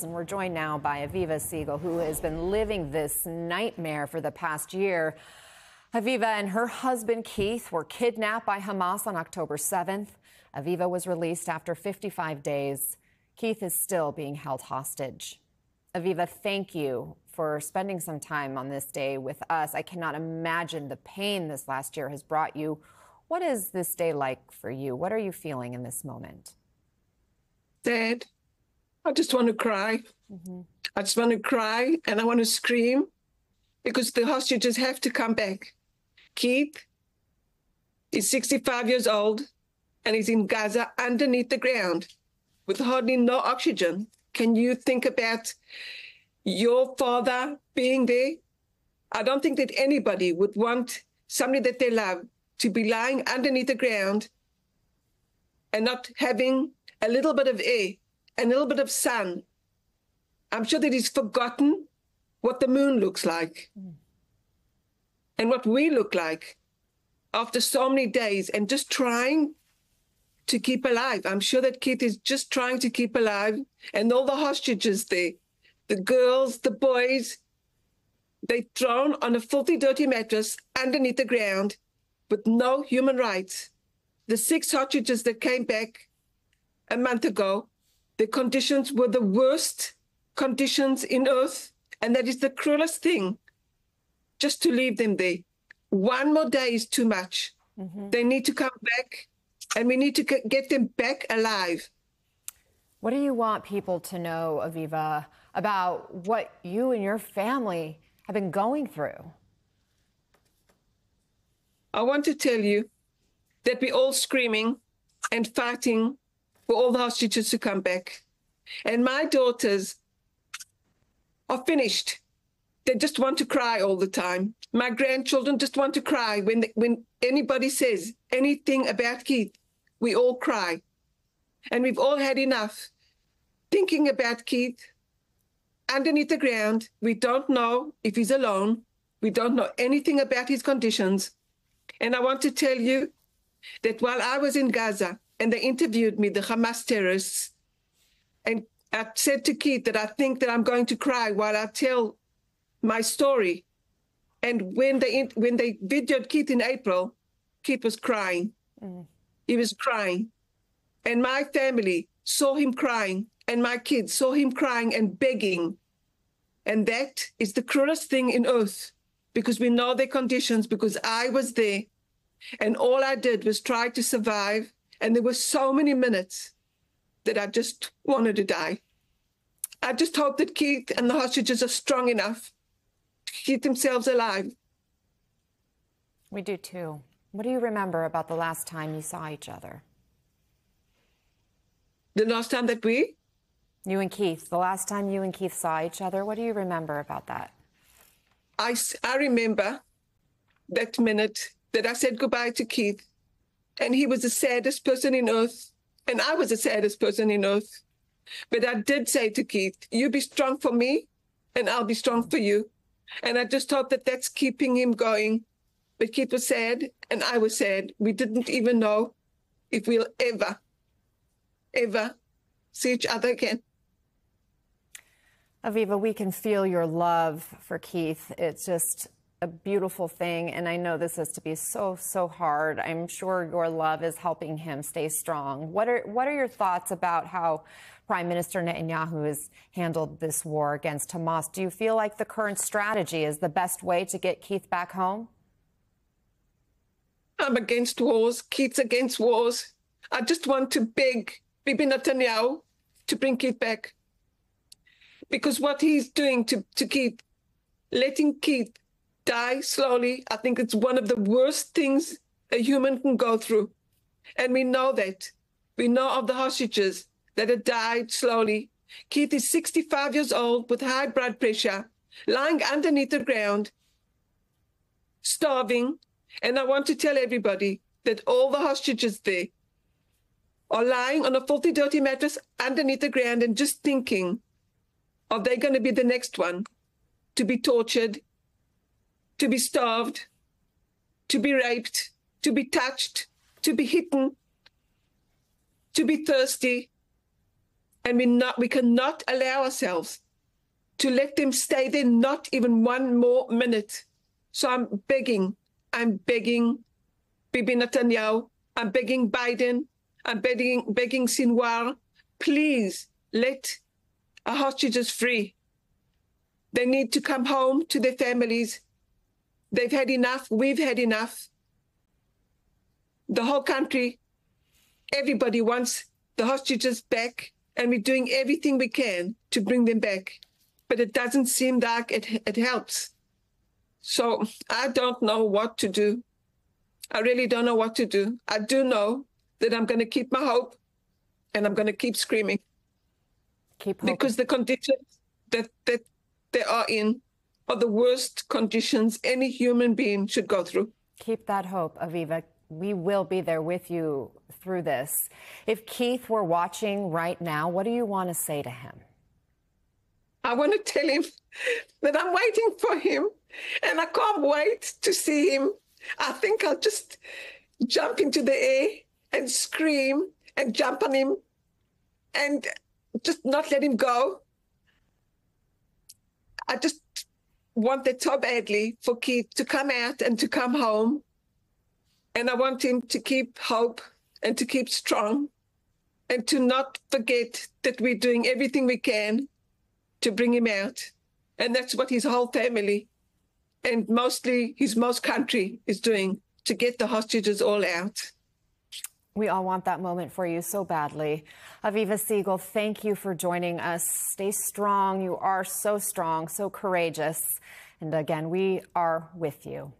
And we're joined now by Aviva Siegel, who has been living this nightmare for the past year. Aviva and her husband, Keith, were kidnapped by Hamas on October 7th. Aviva was released after 55 days. Keith is still being held hostage. Aviva, thank you for spending some time on this day with us. I cannot imagine the pain this last year has brought you. What is this day like for you? What are you feeling in this moment? Dad, I just want to cry. I just want to cry and I want to scream because the hostages have to come back. Keith is 65 years old and he's in Gaza underneath the ground with hardly no oxygen. Can you think about your father being there? I don't think that anybody would want somebody that they love to be lying underneath the ground and not having a little bit of air, a little bit of sun. I'm sure that he's forgotten what the moon looks like and what we look like after so many days and just trying to keep alive. I'm sure that Keith is just trying to keep alive, and all the hostages there, the girls, the boys, they're thrown on a filthy, dirty mattress underneath the ground with no human rights. The 6 hostages that came back a month ago, the conditions were the worst conditions in earth, and that is the cruelest thing, just to leave them there. One more day is too much. They need to come back, and we need to get them back alive. What do you want people to know, Aviva, about what you and your family have been going through? I want to tell you that we're all screaming and fighting for all the hostages to come back. And my daughters are finished. They just want to cry all the time. My grandchildren just want to cry. When anybody says anything about Keith, we all cry. And we've all had enough thinking about Keith underneath the ground. We don't know if he's alone. We don't know anything about his conditions. And I want to tell you that while I was in Gaza and they interviewed me, the Hamas terrorists, and I said to Keith that I think that I'm going to cry while I tell my story. And when they videoed Keith in April, Keith was crying. He was crying. And my family saw him crying, and my kids saw him crying and begging. And that is the cruelest thing in earth, because we know their conditions, because I was there. And all I did was try to survive. And there were so many minutes that I just wanted to die. I just hope that Keith and the hostages are strong enough to keep themselves alive. We do too. What do you remember about the last time you saw each other? The last time that You and Keith, the last time you and Keith saw each other, what do you remember about that? I remember that minute that I said goodbye to Keith, and he was the saddest person in earth, and I was the saddest person in earth. But I did say to Keith, you be strong for me, and I'll be strong for you. And I just hope that that's keeping him going. But Keith was sad, and I was sad. We didn't even know if we'll ever see each other again. Aviva, we can feel your love for Keith. It's just a beautiful thing, and I know this has to be so hard. I'm sure your love is helping him stay strong. What are your thoughts about how Prime Minister Netanyahu has handled this war against Hamas? Do you feel like the current strategy is the best way to get Keith back home? I'm against wars. Keith's against wars. I just want to beg Bibi Netanyahu to bring Keith back. Because what he's doing to Keith, letting Keith die slowly, I think it's one of the worst things a human can go through. And we know that. We know of the hostages that have died slowly. Keith is 65 years old with high blood pressure, lying underneath the ground, starving. And I want to tell everybody that all the hostages there are lying on a filthy, dirty mattress underneath the ground and just thinking, are they going to be the next one to be tortured, to be starved, to be raped, to be touched, to be hidden, to be thirsty? And we cannot allow ourselves to let them stay there, not even one more minute. So I'm begging Bibi Netanyahu, I'm begging Biden, I'm begging Sinwar, please let our hostages free. They need to come home to their families. They've had enough. We've had enough. The whole country, everybody wants the hostages back, and we're doing everything we can to bring them back. But it doesn't seem like it helps. So I don't know what to do. I really don't know what to do. I do know that I'm going to keep my hope, and I'm going to keep screaming. Keep hoping. Because the conditions that they are in are the worst conditions any human being should go through. Keep that hope, Aviva. We will be there with you through this. If Keith were watching right now, what do you want to say to him? I want to tell him that I'm waiting for him, and I can't wait to see him. I think I'll just jump into the air and scream and jump on him and just not let him go. I just want that so badly for Keith to come out and to come home. And I want him to keep hope and to keep strong and to not forget that we're doing everything we can to bring him out. And that's what his whole family and mostly his most country is doing, to get the hostages all out. We all want that moment for you so badly. Aviva Siegel, thank you for joining us. Stay strong. You are so strong, so courageous. And again, we are with you.